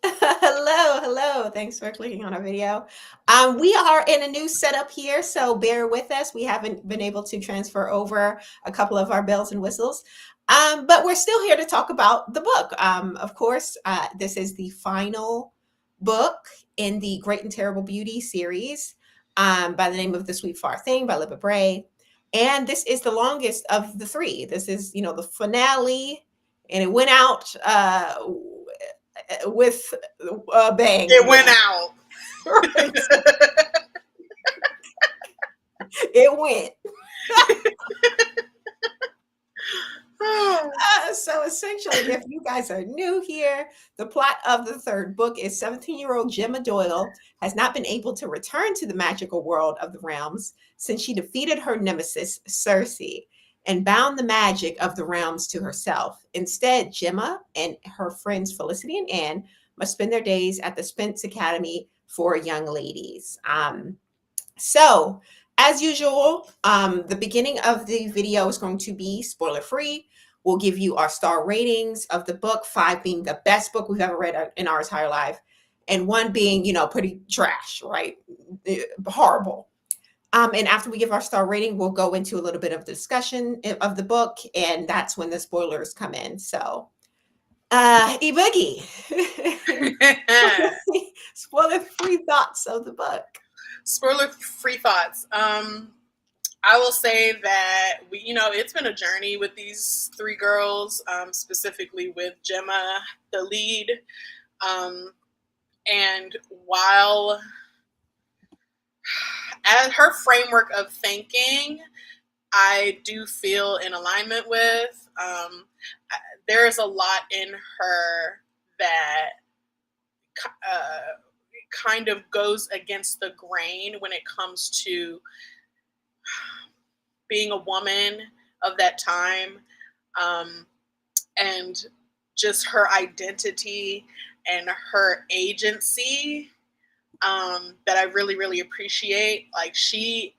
Hello. Thanks for clicking on our video. We are in a new setup here, so bear with us. We haven't been able to transfer over a couple of our bells and whistles, but we're still here to talk about the book. Of course, this is the final book in the Great and Terrible Beauty series by the name of The Sweet Far Thing by Libba Bray. And this is the longest of the three. This is, the finale, and it went out with a bang. It went out. Right. It went. So essentially, if you guys are new here, the plot of the third book is 17-year-old Gemma Doyle has not been able to return to the magical world of the realms since she defeated her nemesis, Circe, and bound the magic of the realms to herself. Instead, Gemma and her friends Felicity and Anne must spend their days at the Spence Academy for young ladies. So, as usual, the beginning of the video is going to be spoiler free. We'll give you our star ratings of the book, 5 being the best book we've ever read in our entire life, and 1 being, pretty trash, right? Horrible. And after we give our star rating, we'll go into a little bit of discussion of the book, and that's when the spoilers come in. So, E-Boogie, spoiler-free thoughts of the book. Spoiler-free thoughts. I will say that it's been a journey with these 3 girls, specifically with Gemma, the lead. And while at her framework of thinking, I do feel in alignment with, there is a lot in her that kind of goes against the grain when it comes to being a woman of that time, and just her identity and her agency, that I really, really appreciate. Like, she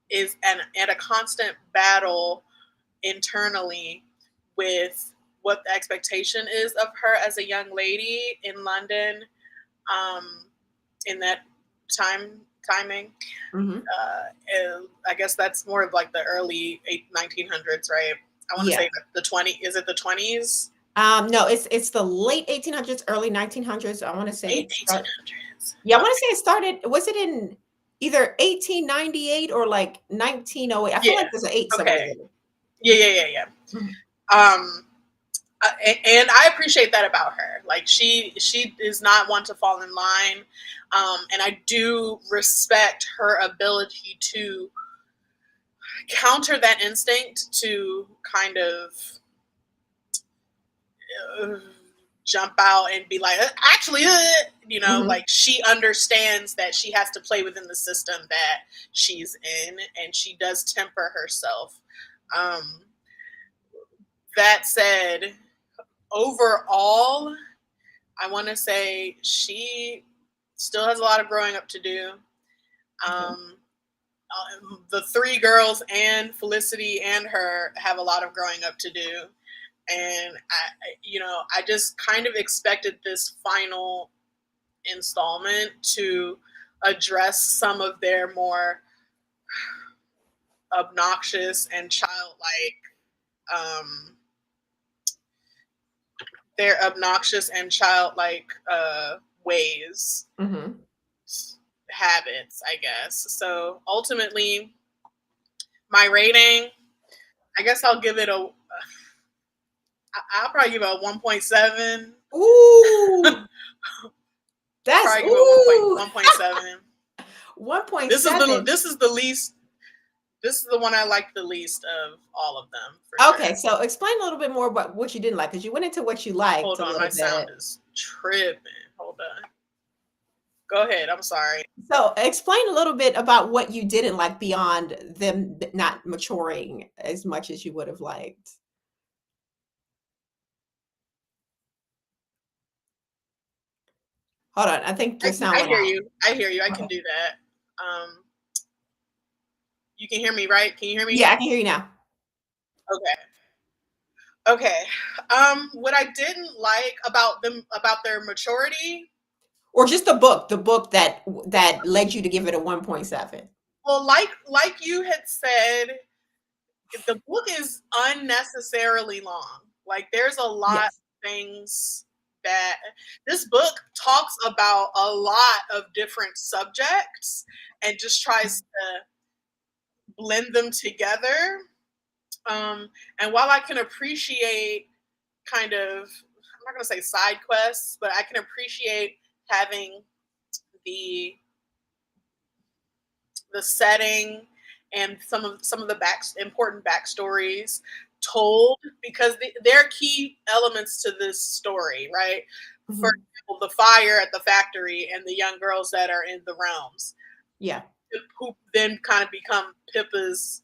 is at a constant battle internally with what the expectation is of her as a young lady in London, in that timing. Mm-hmm. I guess that's more of like the early 1900s, right? I want to say the 20s. Is it the 20s? No, it's the late 1800s, early 1900s. I want to say 1800s. Yeah, I want to say it started. Was it in either 1898 or like 1908? I feel like there's an 8 somewhere Okay. there. Yeah. Mm-hmm. And I appreciate that about her. Like, she is not one to fall in line, and I do respect her ability to counter that instinct to kind of jump out and be like, actually, Mm-hmm. like, she understands that she has to play within the system that she's in, and she does temper herself. That said, overall, I want to say she still has a lot of growing up to do. The 3 girls and Felicity and her have a lot of growing up to do. And I just kind of expected this final installment to address some of their more obnoxious and childlike ways, Mm-hmm. habits, I guess. So ultimately, my rating, I guess I'll give it I'll probably give it a 1.7. Ooh. That's probably give it 1.7. 1.7. This is the one I like the least of all of them. Okay, sure. so explain a little bit more about what you didn't like, because you went into what you liked. Hold on, my sound is tripping. Hold on. Go ahead. I'm sorry. So explain a little bit about what you didn't like beyond them not maturing as much as you would have liked. Hold on, I think your sound went out. I hear you. I can do that. You can hear me, right? Can you hear me? Yeah, I can hear you now. Okay. Okay. What I didn't like about them, about their maturity. Or just the book that led you to give it a 1.7? Well, like you had said, the book is unnecessarily long. Like there's a lot of Yes. things that this book talks about, a lot of different subjects, and just tries to blend them together. And while I can appreciate kind of, I'm not going to say side quests, but I can appreciate having the the setting and some of the important backstories told, because they're key elements to this story, right? For Mhm. example, the fire at the factory and the young girls that are in the realms, Yeah. who then kind of become Pippa's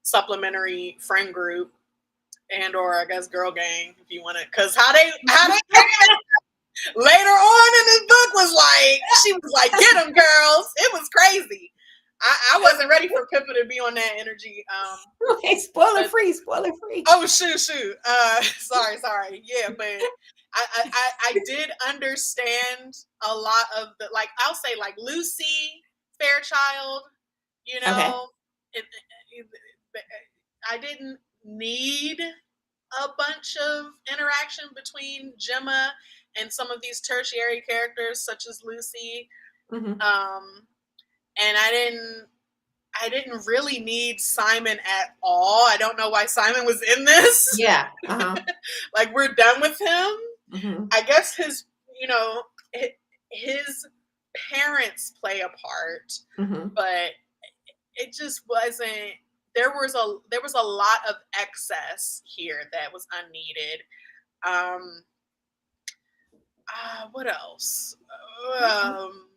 supplementary friend group, and or I guess girl gang, if you want to, because how they later on in this book was like, she was like, get them girls. It was crazy. I wasn't ready for Pippa to be on that energy. Okay, spoiler But free, spoiler free. oh shoot. Sorry. Yeah, but I did understand a lot of the, like, I'll say like Lucy Fairchild, you Okay. know, it, I didn't need a bunch of interaction between Gemma and some of these tertiary characters such as Lucy. Mhm. Um, and I didn't really need Simon at all. I don't know why Simon was in this. Yeah. Uh-huh. Like, we're done with him. Mhm. I guess his parents play a part, Mhm. but it just wasn't. There was a lot of excess here that was unneeded. Um, what else? Okay. Um,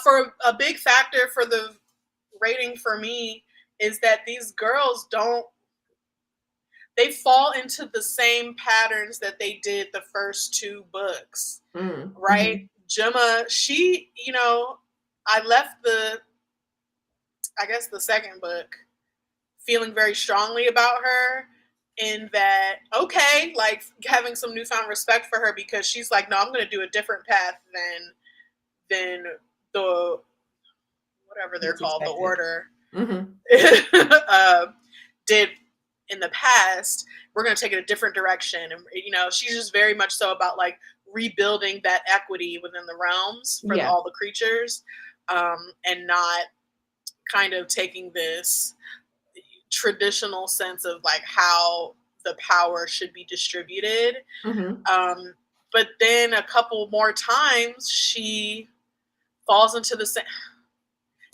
for a big factor for the rating for me is that these girls don't. They fall into the same patterns that they did the first two books, Mm. right? Mhm. Gemma, I left I guess the second book feeling very strongly about her, in that, okay, like having some newfound respect for her, because she's like, no, I'm going to do a different path than the, whatever they're What's called, the expected. order, Mhm. uh, did in the past. We're going to take it a different direction. And she's just very much so about like rebuilding that equity within the realms for Yeah. all the creatures, and not kind of taking this traditional sense of like how the power should be distributed. Mhm. Um, but then a couple more times falls into the same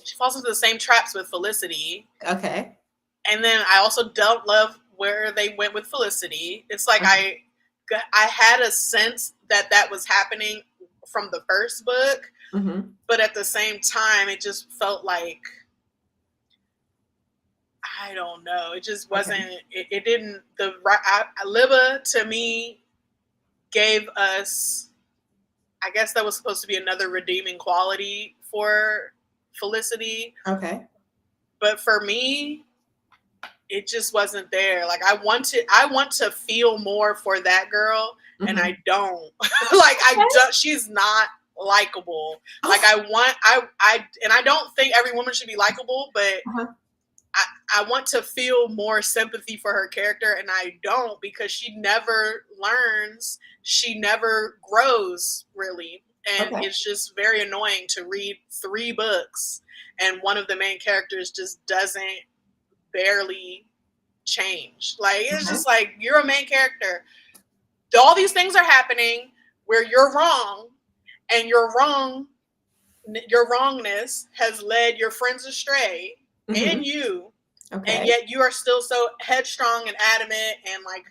she falls into the same traps with Felicity. Okay. And then I also don't love where they went with Felicity. It's like Mhm. I had a sense that that was happening from the first book, Mhm. but at the same time, it just felt like, I don't know. It just Okay. wasn't. It didn't. Libba to me gave us. I guess that was supposed to be another redeeming quality for Felicity, Okay. but for me, it just wasn't there. Like I want to feel more for that girl, and I Mhm. don't. Like I Okay. don't. She's not likable. Like Oh. and I don't think every woman should be likable, but Uh-huh. I want to feel more sympathy for her character, and I don't, because she never learns, she never grows really, and Okay. it's just very annoying to read three books and one of the main characters just doesn't barely change. Like it's Okay. just like, you're a main character. All these things are happening where you're wrong, and your wrongness has led your friends astray and Mhm. you, and Okay. yet you are still so headstrong and adamant and like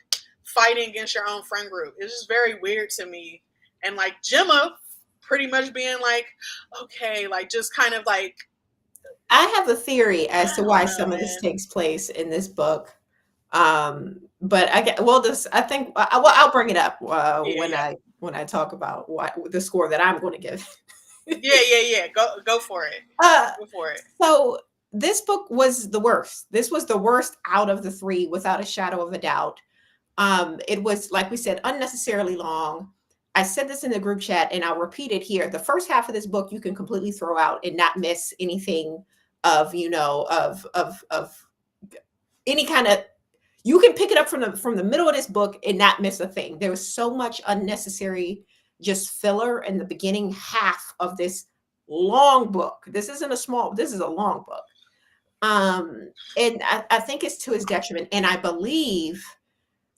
fighting against your own friend group. It's just very weird to me. And like Gemma pretty much being like, okay, like just kind of like, I have a theory as I to don't why know, some of this man. takes place in this book. But I get well. This I think. Well, Yeah, I'll bring it up yeah, yeah, when I talk about what the score that I'm going to give. yeah. Go for it. uh, Go for it. so this book was the worst. This was the worst out of the three, without a shadow of a doubt. It was, like we said, unnecessarily long. I said this in the group chat and I'll repeat it here. The first half of this book you can completely throw out and not miss anything of, of any kind of, you can pick it up from the middle of this book and not miss a thing. There was so much unnecessary just filler in the beginning half of this long book. This isn't a small, this is a long book. And I think it's to his detriment. And I believe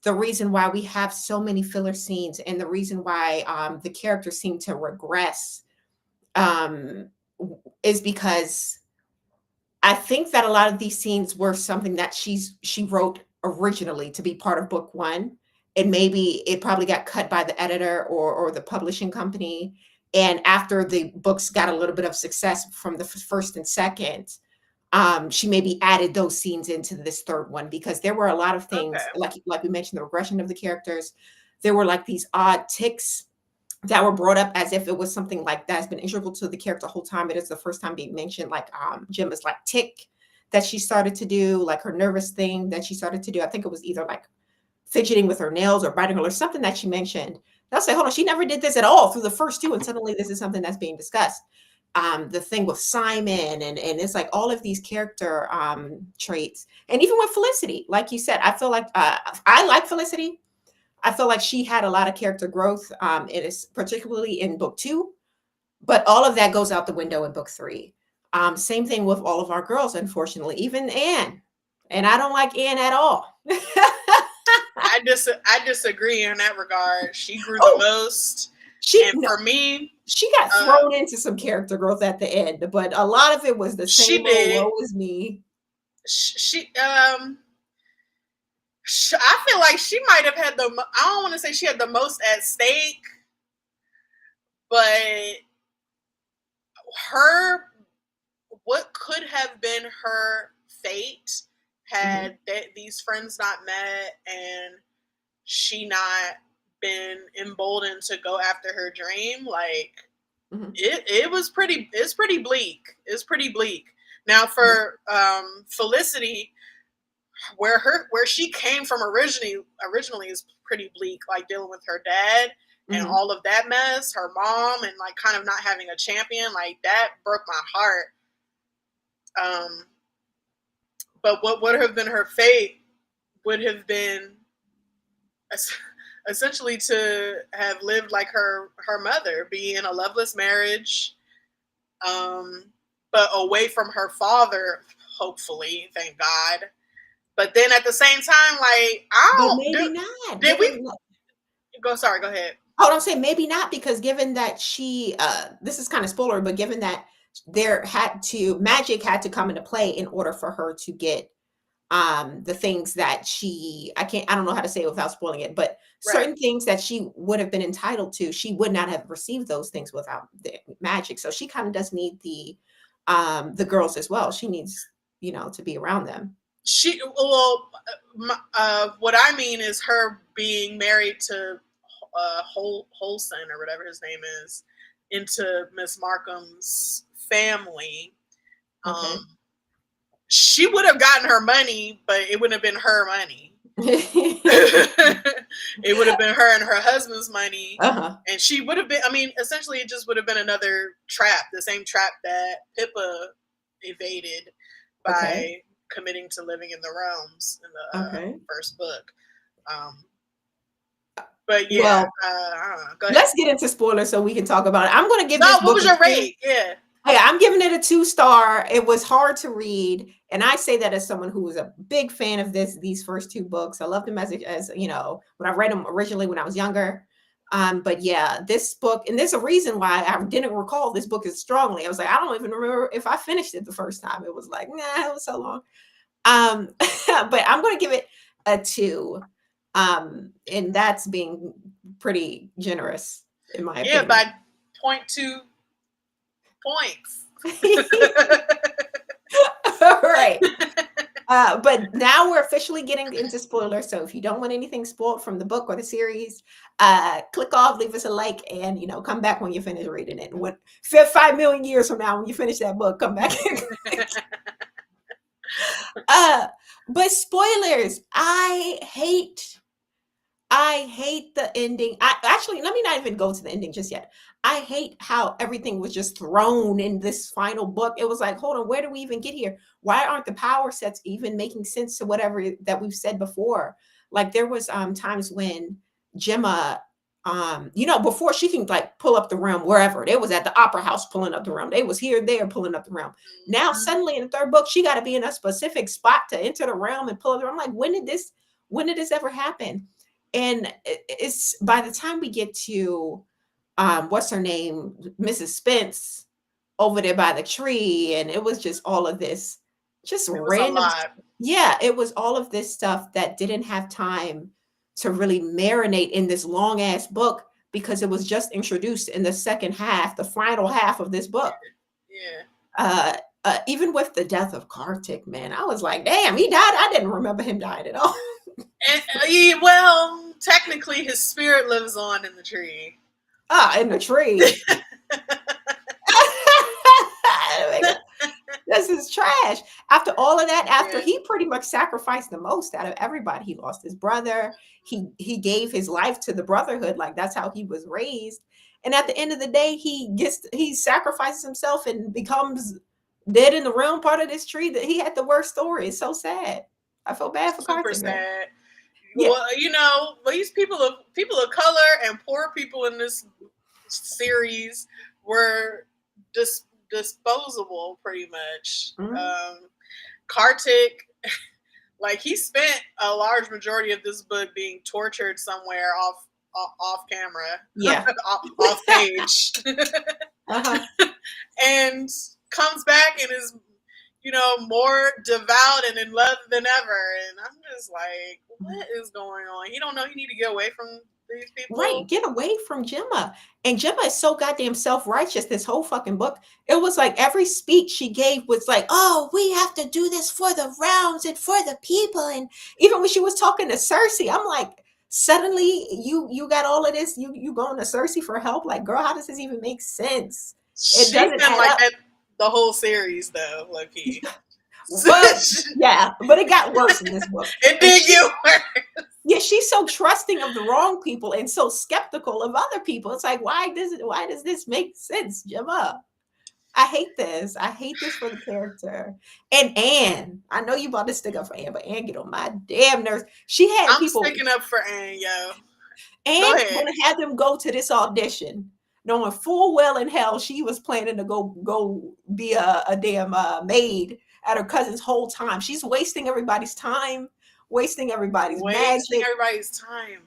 the reason why we have so many filler scenes and the reason why the characters seem to regress um, is because I think that a lot of these scenes were something that she wrote originally to be part of book one, and maybe it probably got cut by the editor or the publishing company. And after the books got a little bit of success from the first and second, she maybe added those scenes into this third one because there were a lot of things Okay. like we mentioned, the regression of the characters. There were like these odd ticks that were brought up as if it was something like that's been integral to the character the whole time. It is the first time being mentioned, like Gemma's like tick that she started to do, like her nervous thing that she started to do. I think it was either like fidgeting with her nails or biting her or something that she mentioned. And I'll say, hold on, she never did this at all through the first two, and suddenly this is something that's being discussed. The thing with Simon and it's like all of these character traits, and even with Felicity, like you said, I feel like I like Felicity. I feel like she had a lot of character growth. It is particularly in book two, but all of that goes out the window in book three. Same thing with all of our girls, unfortunately, even Anne. And I don't like Anne at all. I disagree in that regard. She grew the Oh, most, she and no, for me, she got thrown into some character growth at the end, but a lot of it was the she same old did. woe is me. I feel like she might have had I don't want to say she had the most at stake, but her, what could have been her fate Mhm, had these friends not met and she not been emboldened to go after her dream, like mhm, it's pretty bleak. It's pretty bleak. Now yeah, for Felicity, where she came from originally is pretty bleak, like dealing with her dad and mhm. all of that mess, her mom, and like kind of not having a champion, like that broke my heart. um but what would have been her fate would have been essentially to have lived like her mother, be in a loveless marriage, um but away from her father, hopefully, thank God. But then at the same time, like, I But don't maybe do. not, Did we given go? Sorry, go ahead. oh, I'm saying maybe not because given that she this is kind of spoiler, but given that magic had to come into play in order for her to get the things that I don't know how to say it without spoiling it, but Right. certain things that she would have been entitled to, she would not have received those things without the magic. So she kind of does need the girls as well. She needs, to be around them. What I mean is her being married to Holson or whatever his name is, into Miss Markham's family. Okay. Um, she would have gotten her money, but it wouldn't have been her money. It would have been her and her husband's money. Uh-huh. And she would have been, I mean, essentially, it just would have been another trap, the same trap that Pippa evaded Okay. by committing to living in the realms in the Okay. first book. Um, but yeah, Well, I don't know. Go ahead. let's get into spoilers so we can talk about it. I'm going to give No, this what book was a your two. rate? Yeah. Yeah, I'm giving it a 2 star. It was hard to read, and I say that as someone who was a big fan of these first two books. I loved them as when I read them originally when I was younger. But yeah, this book, and there's a reason why I didn't recall this book as strongly. I was like, I don't even remember if I finished it the first time. It was like, nah, it was so long. But I'm going to give it a two, and that's being pretty generous in my Yeah, opinion. by point 0.2 points. All right. But now we're officially getting into spoilers. So if you don't want anything spoiled from the book or the series, click off, leave us a like, and come back when you finish reading it. When 5 million years from now, when you finish that book, come back. uh, but spoilers, I hate the ending. I actually, let me not even go to the ending just yet. I hate how everything was just thrown in this final book. It was like, hold on, where do we even get here? Why aren't the power sets even making sense to whatever that we've said before? Like there was times when Gemma, before she can like pull up the realm wherever. They was at the opera house pulling up the realm. They was here, there pulling up the realm. Now Mhm. suddenly in the third book, she got to be in a specific spot to enter the realm and pull up the realm. I'm like, when did this ever happen? And it's by the time we get to what's her name, Mrs. Spence, over there by the tree, and it was just all of this just It was a random. lot. Yeah, it was all of this stuff that didn't have time to really marinate in this long ass book because it was just introduced in the second half, the final half of this book. Yeah. uh Even with the death of Kartik, man, I was like, damn, he died. I didn't remember him dying at all. And, well, technically, his spirit lives on in the tree. In the tree. This is trash. After all of that, after Yeah. he pretty much sacrificed the most out of everybody, he lost his brother. He gave his life to the brotherhood, like that's how he was raised. And at the end of the day, he sacrifices himself and becomes dead in the realm part of this tree. That he had the worst story. It's so sad. I feel bad for Super Kartik, man. sad. Yeah. Well, these people of color and poor people in this series were disposable, pretty much. Mhm. Kartik, like he spent a large majority of this book being tortured somewhere off camera, Yeah. off page, Uh-huh. and comes back and is more devout and in love than ever. And I'm just like, what is going on? He don't know he need to get away from these Right, people. get away from Gemma. And Gemma is so goddamn self-righteous this whole fucking book. It was like every speech she gave was like, oh, we have to do this for the realms and for the people. And even when she was talking to Cersei, I'm like, suddenly you got all of this, you going to Cersei for help? Like, girl, how does this even make sense? It She's doesn't been add like up. that the whole series, though, Loki. Well, yeah, but it got worse in this book. It And did get worse. yeah, she's so trusting of the wrong people and so skeptical of other people. It's like, why does this make sense, Gemma? I hate this. I hate this for the character. And Anne, I know you about to stick up for Anne, but Anne get on my damn nerves. She had I'm people. sticking up for Anne, yo. Go Anne ahead. gonna have them go to this audition, knowing full well in hell she was planning to go be a damn maid at her cousin's whole time. She's wasting everybody's time, wasting everybody's Wasting magic. everybody's time.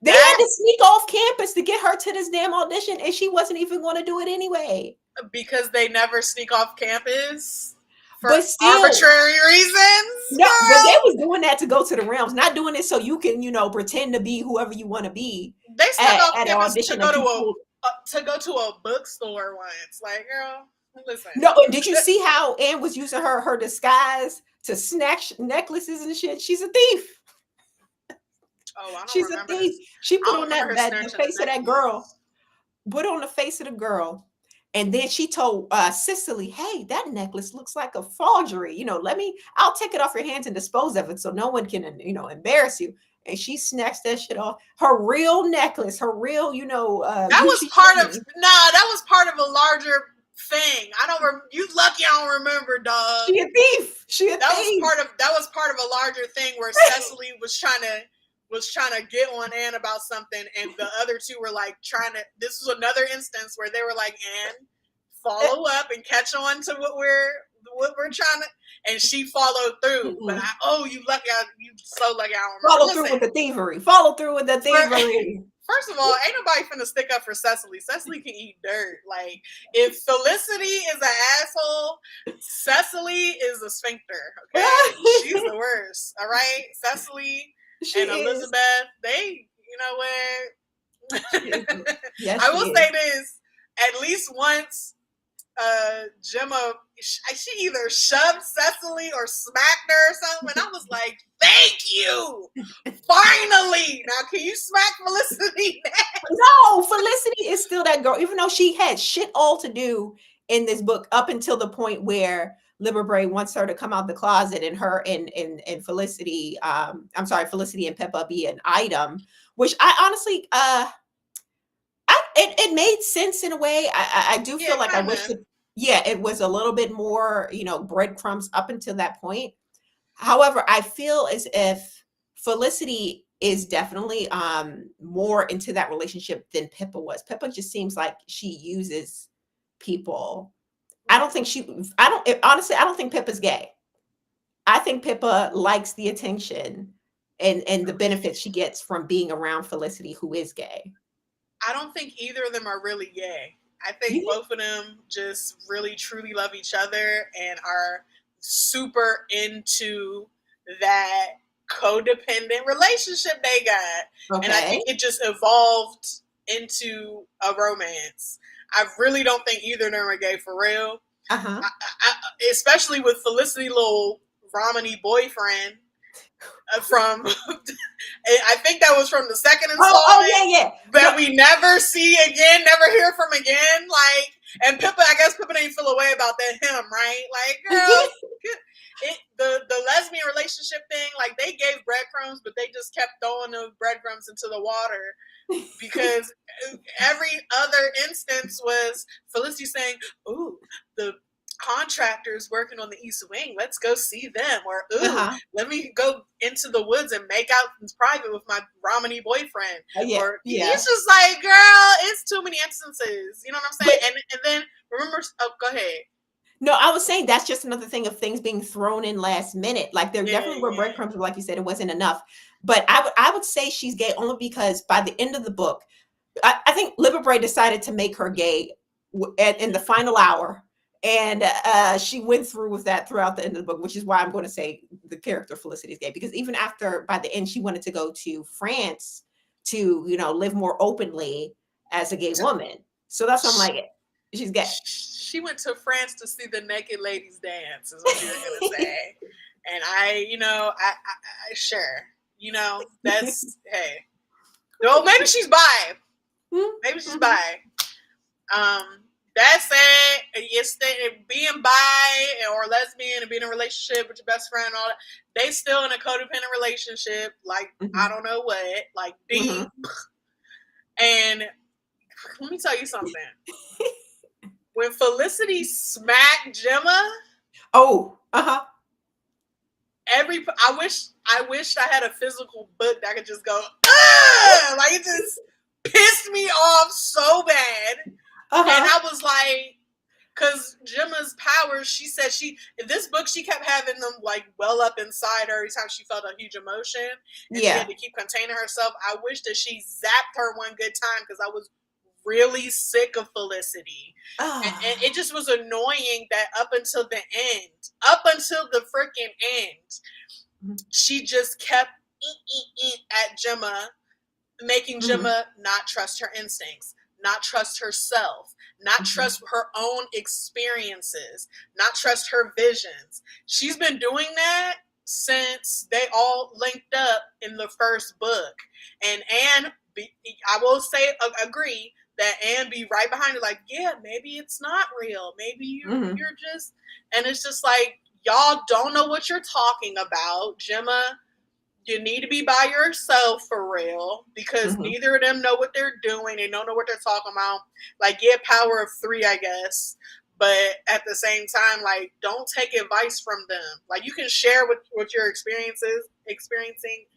They had That to sneak off campus to get her to this damn audition, and she wasn't even going to do it anyway. because they never sneak off campus for But still, arbitrary reasons, no, but they girl. was doing that to go to the realms, not doing it so you can, pretend to be whoever you want to be They snuck at, off at an campus to audition go that to you a pulled. bookstore once. Like, girl, listen. No, did you see how Anne was using her disguise to snatch necklaces and shit? She's a thief. Oh, I don't She's a remember her. thief. She I put don't on remember her that the snatching a face of that girl, necklace. put on the face of the girl. And then she told Cicely, hey, that necklace looks like a forgery. I'll take it off your hands and dispose of it so no one can, embarrass you. And she snatched that shit off. Her real necklace, her real, That was Gucci part of chain. that was part of a larger thing. I don't. You lucky I don't remember, dog. She a thief. She a That was thief. part of a larger thing where Cecily was trying to get on Anne about something, and the other two were like trying to. This was another instance where they were like, Anne, follow up and catch on to what we're trying to, and she followed through. But Mm-mm. you so lucky I don't remember. Follow through Listen, with the thievery. Follow through with the thievery. first of all, ain't nobody finna stick up for Cecily. Cecily can eat dirt. Like, if Felicity is an asshole, Cecily is a sphincter. Okay, she's the worst. All right, Cecily She and is. Elizabeth, they, you know what? She is. Yes, I she will is. say this: at least once, Gemma, she either shoved Cecily or smacked her or something, and I was like, "Thank you, finally." Now, can you smack Felicity? No, Felicity is still that girl, even though she had shit all to do in this book up until the point where Liber wants her to come out the closet, and her and Felicity, I'm sorry, Felicity and Pippa be an item, which I honestly, it made sense in a way. I do Yeah, feel like I kind wish of. it, yeah, it was a little bit more, breadcrumbs up until that point. However, I feel as if Felicity is definitely more into that relationship than Pippa was. Pippa just seems like she uses people. I don't think she I don't honestly, I don't think Pippa's gay. I think Pippa likes the attention and the benefits she gets from being around Felicity, who is gay. I don't think either of them are really gay. I You think think? both of them just really truly love each other and are super into that codependent relationship they got. And I Okay. think it just evolved into a romance. I really don't think either of them are gay for real. Uh-huh. Especially with Felicity little Romany boyfriend from I think that was from the second Oh, installment yeah, yeah. that No. we never see again, never hear from again. Like, and Pippa, I guess Pippa didn't feel a way about that him, right? Like, girl, the lesbian relationship thing, like they gave breadcrumbs, but they just kept throwing the breadcrumbs into the water because every other instance was Felicity saying, "Ooh, the contractors working on the East Wing. Let's go see them." Or, "Ooh, Uh-huh. let me go into the woods and make out in private with my Romany boyfriend." Yeah, Or yeah. it's just like, girl, it's too many instances. You know what I'm saying? But And then remember, oh, go ahead. no, I was saying that's just another thing of things being thrown in last minute. Like there Yeah, definitely were yeah. breadcrumbs, but like you said, it wasn't enough. But I would say she's gay only because by the end of the book, I think Liverbray decided to make her gay in the final hour, and she went through with that throughout the end of the book, which is why I'm going to say the character Felicity is gay, because even after by the end she wanted to go to France to live more openly as a gay woman. So that's why I'm like, she's gay. She went to France to see the naked ladies dance, is what you were gonna say. And I sure, that's hey. No, maybe she's bi. Maybe she's Mhm. bi. Um, that's it. It's being bi or lesbian and being in a relationship with your best friend and all that. They still in a codependent relationship, like I Mhm. don't know what, like Mhm. deep. And let me tell you something. When Felicity smacked Gemma, Oh, uh-huh. I wished I had a physical book that I could just go, ugh! Like it just pissed me off so bad. And Uh-huh. I was like, because Gemma's powers, she said in this book she kept having them like well up inside her every time she felt a huge emotion, and she had Yeah. to keep containing herself. I wish that she zapped her one good time because I was really sick of Felicity. And Ah. it just was annoying that up until the freaking end, Mhm. she just kept at Gemma, making Mhm. Gemma not trust her instincts, not trust herself, not Mhm. trust her own experiences, not trust her visions. She's been doing that since they all linked up in the first book. And I will say, agree that Anne be right behind her, like, yeah, maybe it's not real. Maybe Mhm. you're just, and it's just like, y'all don't know what you're talking about. Gemma, you need to be by yourself for real because Mhm. neither of them know what they're doing. They don't know what they're talking about. Like, yeah, power of three, I guess. But at the same time, like, don't take advice from them. Like, you can share what your experiencing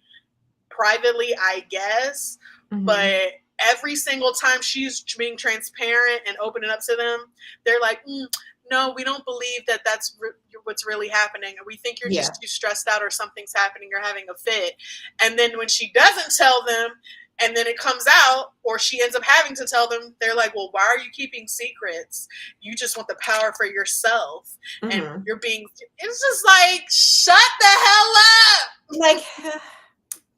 privately, I guess. Mhm. But every single time she's being transparent and opening up to them, they're like, no, we don't believe that that's what's really happening. We think you're Yeah. just too stressed out or something's happening. You're having a fit. And then when she doesn't tell them, and then it comes out, or she ends up having to tell them, they're like, well, why are you keeping secrets? You just want the power for yourself. And Mhm. it's just like, shut the hell up. Like,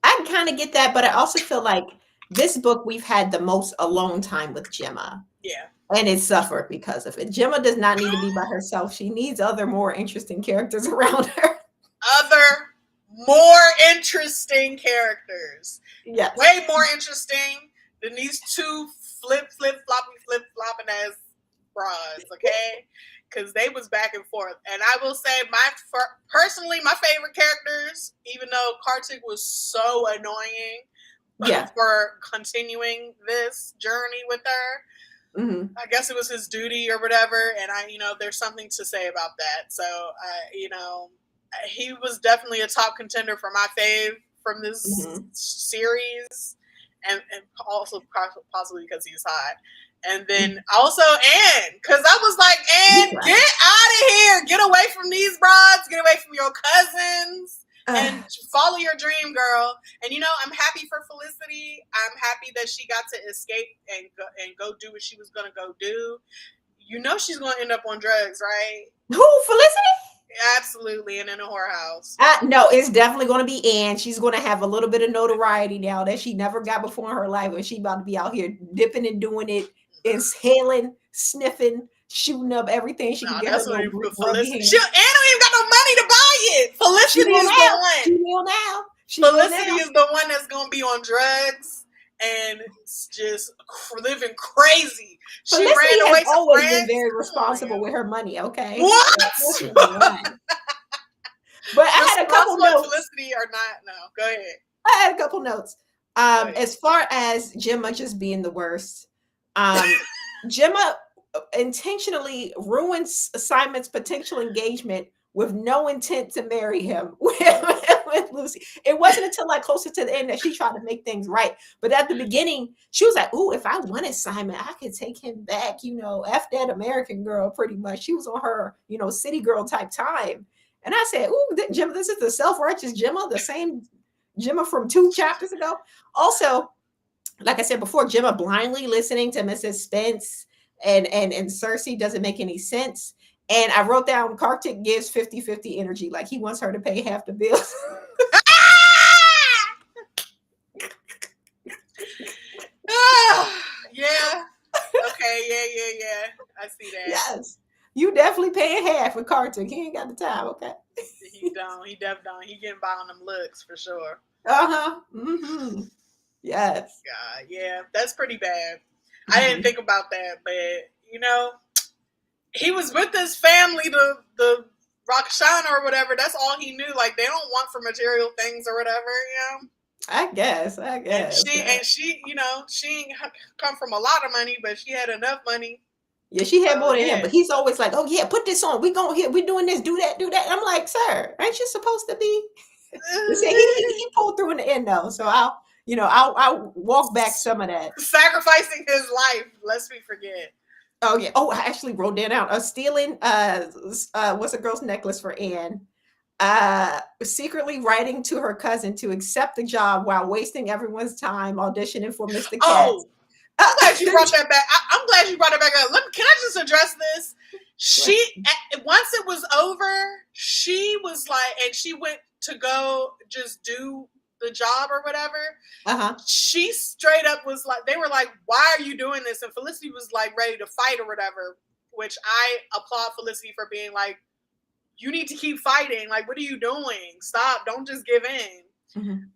I kind of get that, but I also feel like this book we've had the most alone time with Gemma, Yeah. and it suffered because of it. Gemma does not need to be by herself. She needs other more interesting characters around her. Other more interesting characters. Yes. Way more interesting than these two flip flopping ass bras, okay? because they was back and forth. And I will say, personally, my favorite characters, even though Kartik was so annoying Yeah. for continuing this journey with her. Mm-hmm. I guess it was his duty or whatever, and there's something to say about that. So, he was definitely a top contender for my fave from this series, and also possibly because he's hot. And then also Anne, because I was like, Anne, get out of here, get away from these broads, get away from your cousins, and follow your dream, girl. And I'm happy for Felicity. I'm happy that she got to escape and go do what she was gonna go do. She's gonna end up on drugs, right? Who, Felicity? Absolutely, and in a whorehouse. No, it's definitely going to be Anne. She's going to have a little bit of notoriety now that she never got before in her life, and she about to be out here dipping and doing it, inhaling, sniffing, shooting up everything she can get her little Felicity. Anne don't even got no money to buy it. Felicity is the one. She will now. Felicity is the one that's going to be on drugs and just living crazy. Felicity has always been very responsible with her money. Okay. What? But I had a couple notes. Felicity or not? No, go ahead. I had a couple notes. As far as Gemma just being the worst, Gemma intentionally ruins Simon's potential engagement with no intent to marry him with Lucy. It wasn't until like closer to the end that she tried to make things right. But at the beginning, she was like, "Ooh, if I wanted Simon, I could take him back. F that American girl." Pretty much, she was on her, city girl type time. And I said, "Ooh, Gemma, this is the self-righteous Gemma, the same Gemma from 2 chapters ago." Also, like I said before, Gemma blindly listening to Mrs. Spence and Cersei doesn't make any sense. And I wrote down Kartik gives 50-50 energy, like he wants her to pay half the bills. Yeah. Okay. Yeah. I see that. Yes. You definitely paying half with Kartik. He ain't got the time, okay? He don't. He definitely don't. He getting by on them looks for sure. Mm-hmm. Yes. God, yeah, that's pretty bad. I didn't think about that, but he was with his family, the Rakshana or whatever. That's all he knew. Like, they don't want for material things or whatever, I guess. And she, she ain't come from a lot of money, but she had enough money. Yeah, she had more than him, but he's always like, "Oh yeah, put this on. We doing this, do that." And I'm like, "Sir, ain't you supposed to be?" he pulled through in the end though, so I'll walk back some of that. Sacrificing his life, lest we forget. Oh yeah. Oh, I actually wrote that down. Stealing what's a girl's necklace for Anne. Secretly writing to her cousin to accept the job while wasting everyone's time auditioning for Mr. Katz. I'm glad you brought that back. I'm glad you brought it back up. Can I just address this? Once it was over, she was like, and she went to go just do the job or whatever. She straight up was like, they were like, "Why are you doing this?" And Felicity was like ready to fight or whatever, which I applaud Felicity for being like, "You need to keep fighting. Like, what are you doing? Stop. Don't just give in." Anne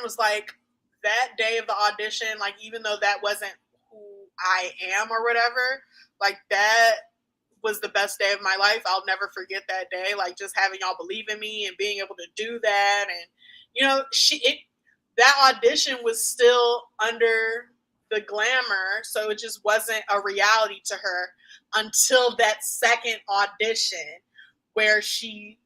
was like, that day of the audition, like, even though that wasn't who I am or whatever, like, that was the best day of my life. I'll never forget that day. Like, just having y'all believe in me and being able to do that. And, that audition was still under the glamour. So it just wasn't a reality to her until that second audition where she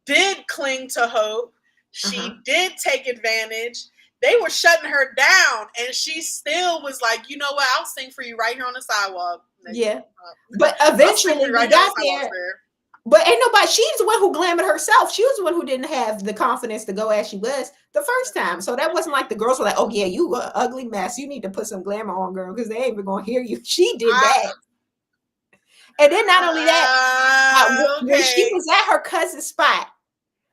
did cling to hope. She did take advantage. They were shutting her down, and she still was like, "You know what? I'll sing for you right here on the sidewalk." Yeah, but eventually we got there. But ain't nobody. She's the one who glamored herself. She was the one who didn't have the confidence to go as she was the first time. So that wasn't like the girls were like, "Oh yeah, you an ugly mess. You need to put some glamour on, girl, because they ain't even gonna hear you." She did that. And then not only that, when she was at her cousin's spot.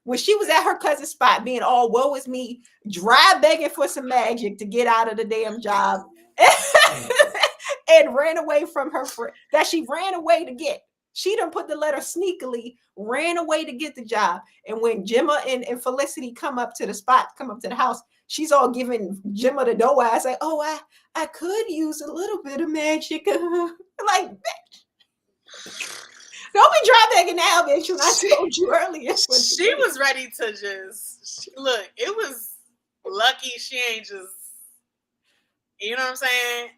When she was at her cousin's spot being all woe is me, dry begging for some magic to get out of the damn job and ran away from her friend that she ran away to get. She done put the letter sneakily, ran away to get the job. And when Gemma and Felicity come up to the house, she's all giving Gemma the doe eyes, like, oh, I could use a little bit of magic. Like, don't be dry-bagging now, bitch, when I told you earlier. She was ready to just look. It was lucky she ain't just, you know what I'm saying?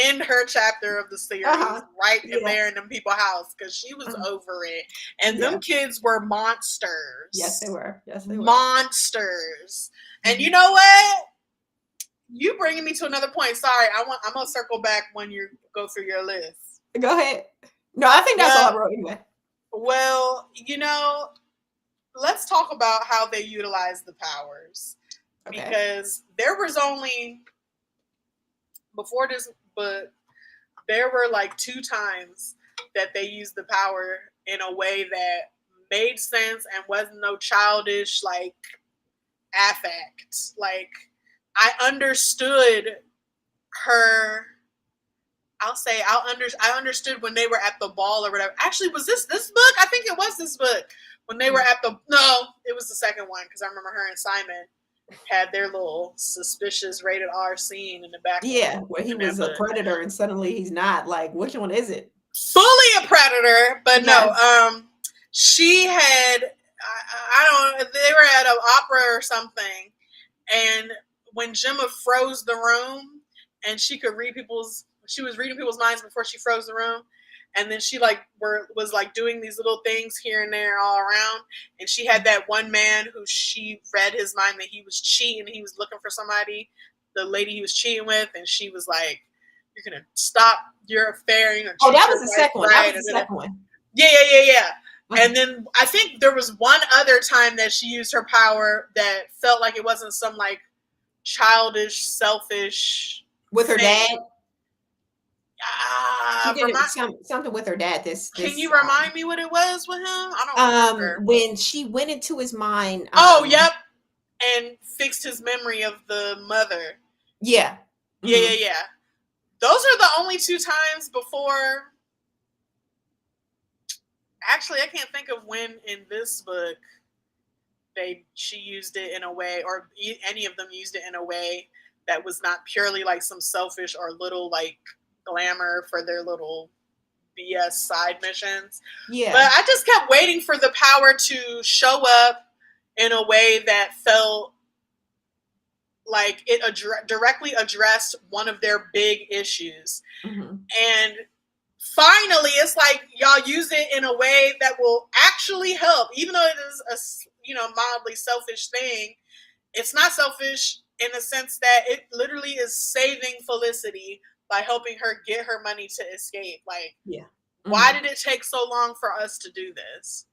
In her chapter of the series, right there in them people's house, because she was over it. And them kids were monsters. Yes, they were. Yes, they were. Monsters. And you know what? You bringing me to another point. Sorry, I'm gonna circle back when you go through your list. Go ahead. No, I think that's all I wrote anyway. Well, let's talk about how they utilize the powers. Okay. Because there was only, before this book, there were like 2 times that they used the power in a way that made sense and wasn't no childish, like, affect. Like, I understood her. I understood when they were at the ball or whatever. Actually, was this book? I think it was this book. When they were at no, it was the second one, because I remember her and Simon had their little suspicious rated R scene in the back. Yeah, where he was a predator and suddenly he's not. Like, which one is it? Fully a predator, but no. She had, I don't know, they were at an opera or something, and when Gemma froze the room, and she was reading people's minds before she froze the room, and then she was doing these little things here and there all around, and she had that one man who she read his mind that he was cheating, he was looking for somebody, the lady he was cheating with, and she was like, "You're gonna stop your affair." Oh, that was the second one. That was the second one. Yeah. And then I think there was one other time that she used her power that felt like it wasn't some like childish, selfish with her thing. dad. She did something with her dad. Can you remind me what it was with him? I don't remember. When she went into his mind. Yep, and fixed his memory of the mother. Yeah. Mm-hmm. Yeah. Those are the only 2 times before. Actually, I can't think of when in this book she used it in a way, or any of them used it in a way that was not purely like some selfish or little like glamour for their little BS side missions. Yeah. But I just kept waiting for the power to show up in a way that felt like it directly addressed one of their big issues. Mm-hmm. And finally, it's like y'all use it in a way that will actually help, even though it is a mildly selfish thing. It's not selfish in the sense that it literally is saving Felicity by helping her get her money to escape. Like, why did it take so long for us to do this?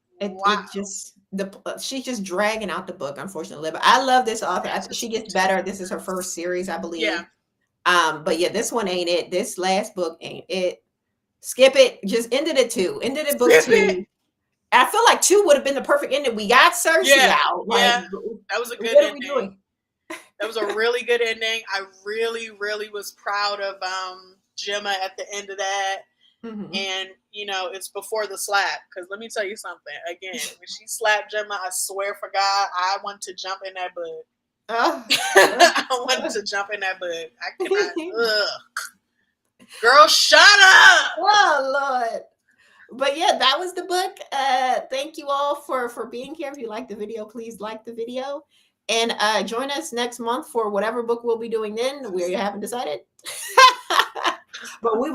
She's just dragging out the book, unfortunately. But I love this author. She gets better. This is her first series, I believe. Yeah. But yeah, this one ain't it. This last book ain't it. Skip it. Just ended it 2. Ended it book 2. I feel like 2 would have been the perfect ending. We got Cersei out. That was a good ending. What are we doing? That was a really good ending. I really, really was proud of Gemma at the end of that. Mm-hmm. And, it's before the slap. Because let me tell you something. Again, when she slapped Gemma, I swear for God, I want to jump in that book. I wanted to jump in that book. I cannot. Girl, shut up! Oh, Lord. But yeah, that was the book. Thank you all for being here. If you like the video, please like the video. And join us next month for whatever book we'll be doing then. We haven't decided. But we will.